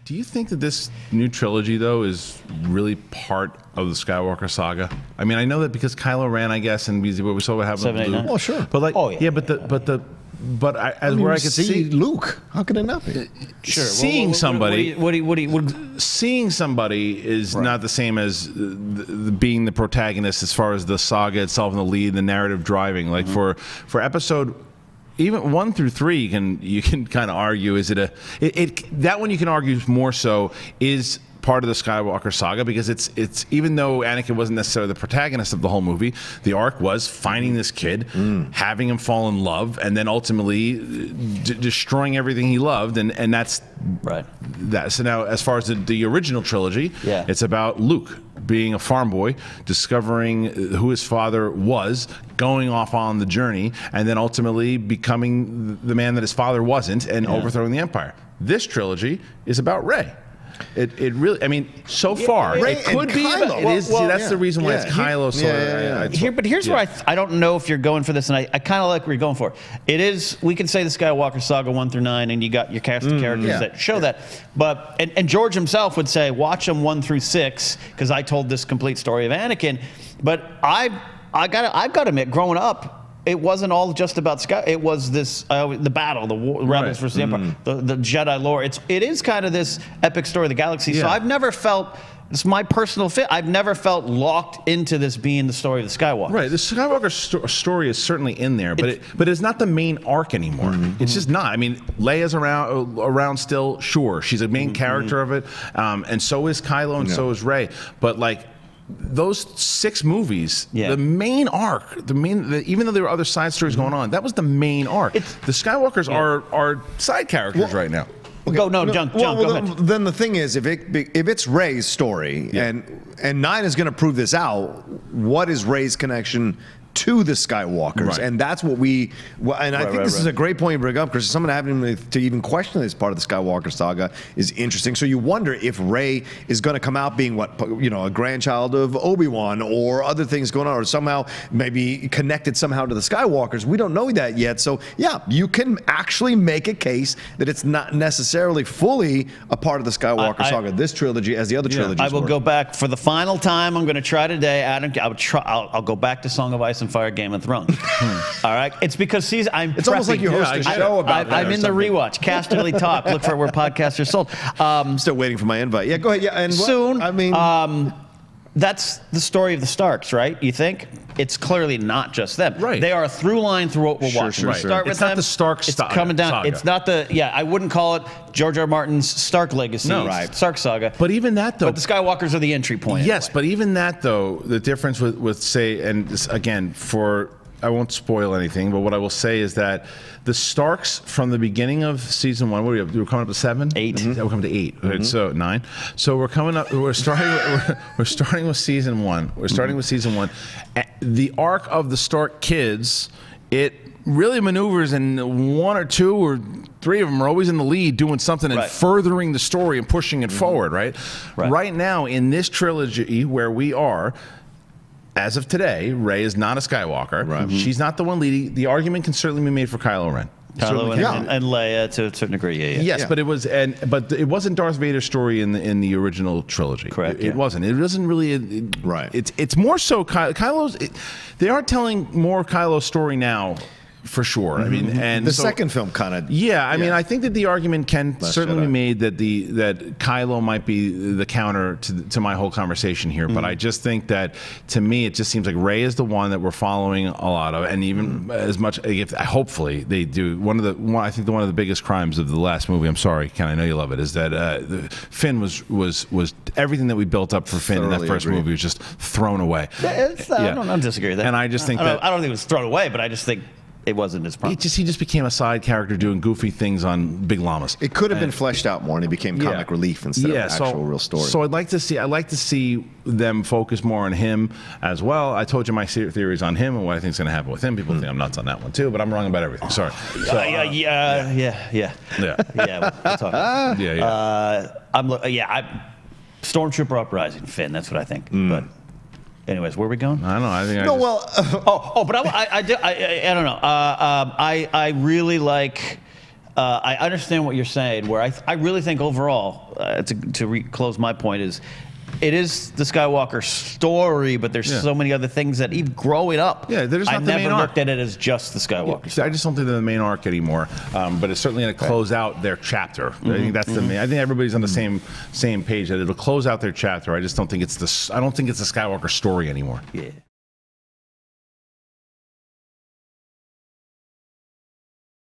Do you think that this new trilogy, though, is really part of the Skywalker Saga? I mean, I know that because Kylo Ren, I guess, and we saw what happened with Luke. Well, sure. But like, where I could see Luke. How could it not be? Sure. Seeing somebody Seeing somebody is not the same as being the protagonist as far as the saga itself and the lead, the narrative driving. Like for episode. Even 1 through 3, you can kind of argue, is it that one you can argue more so is part of the Skywalker saga, because it's even though Anakin wasn't necessarily the protagonist of the whole movie, the arc was finding this kid, having him fall in love, and then ultimately destroying everything he loved, and that's right. That. So now, as far as the original trilogy, it's about Luke being a farm boy, discovering who his father was, going off on the journey, and then ultimately becoming the man that his father wasn't, and overthrowing the Empire. This trilogy is about Rey. It really, I mean, so far, it could be. It is. See, that's the reason why it's Kylo. But here's where I don't know if you're going for this, and I kind of like where you're going for. It is. We can say the Skywalker Saga 1 through 9, and you got your cast of characters that show that. But and George himself would say, watch them 1 through 6, because I told this complete story of Anakin. But I've got to admit, growing up, it wasn't all just about Sky. It was this the battle, the war, rebels versus the Empire, the Jedi lore. It is kind of this epic story of the galaxy. So I've never felt. It's my personal fit. I've never felt locked into this being the story of the Skywalker. Right. The Skywalker story is certainly in there, but it's not the main arc anymore. It's just not. I mean, Leia's around still. Sure, she's a main character of it, and so is Kylo, and so is Rey. But like, those 6 movies, the main arc, even though there were other side stories going on, that was the main arc. The Skywalkers are side characters right now. Okay. Go ahead. Then the thing is, if it's Rey's story, and 9 is going to prove this out, what is Rey's connection to the Skywalkers? And that's what I think this is a great point you bring up, because someone having to even question this part of the Skywalker saga is interesting. So you wonder if Rey is going to come out being a grandchild of Obi-Wan, or other things going on, or somehow maybe connected somehow to the Skywalkers. We don't know that yet. So yeah, you can actually make a case that it's not necessarily fully a part of the Skywalker saga, this trilogy, as the other trilogies. I will go back for the final time. I'm going to try today, Adam. I'll go back to Song of Ice and Fire, Game of Thrones. All right, it's because it's almost like you host a show about I'm in the rewatch. Casterly Talk. Look for where podcasts are sold. I'm still waiting for my invite. Yeah, go ahead. Yeah, and soon. I mean, that's the story of the Starks, right? You think? It's clearly not just them. Right. They are a through line through what we're watching. Sure. Start with it's not them. the Stark It's coming down. saga. It's not the. Yeah, I wouldn't call it George R. Martin's Stark legacy. No, Stark saga. But even that, though. But the Skywalkers are the entry point. Yes, but even that, though, the difference with say, and this, again, I won't spoil anything, but what I will say is that the Starks from the beginning of season 1, what are we up? We're coming up to 7? 8. Yeah, we're coming to 8. Right, so 9. So we're coming up. We're starting with season 1. We're starting with season 1. The arc of the Stark kids, it really maneuvers, and 1 or 2 or 3 of them are always in the lead, doing something and furthering the story and pushing it forward. Right now in this trilogy where we are. As of today, Rey is not a Skywalker. She's not the one leading. The argument can certainly be made for Kylo Ren. Kylo and Leia to a certain degree. Yes, but it was, but it wasn't Darth Vader's story in the original trilogy. Correct. It wasn't. It wasn't really. It's more so Kylo's. They are telling more Kylo's story now. For sure. I mean, and the second film kind of. Yeah, I mean, I think that the argument can certainly be made that that Kylo might be the counter to my whole conversation here. But I just think that, to me, it just seems like Rey is the one that we're following a lot of, and even as much. Hopefully, they do. I think one of the biggest crimes of the last movie. I'm sorry, Ken, I know you love it. Is that Finn was everything that we built up for Finn in that first movie was just thrown away. I don't disagree with that. And I just think I don't think it was thrown away, but I just think. It wasn't his problem. He just became a side character doing goofy things on Big Llamas. It could have been fleshed out more, and it became comic relief instead of an actual real story. So I'd like to see them focus more on him as well. I told you my theories on him and what I think is going to happen with him. People think I'm nuts on that one too, but I'm wrong about everything. Sorry. So, yeah. We'll talk. Stormtrooper Uprising, Finn. That's what I think. But. Anyways, where are we going? I don't know. I think but I don't know. I really like I understand what you're saying. Where I really think overall, to close my point is. It is the Skywalker story, but there's so many other things that even growing up, there's not I the never main arc. looked at it as just the Skywalker story. I just don't think they're the main arc anymore. But it's certainly going to close out their chapter. I think that's the main. I think everybody's on the same page that it'll close out their chapter. I just don't think it's the Skywalker story anymore. Yeah.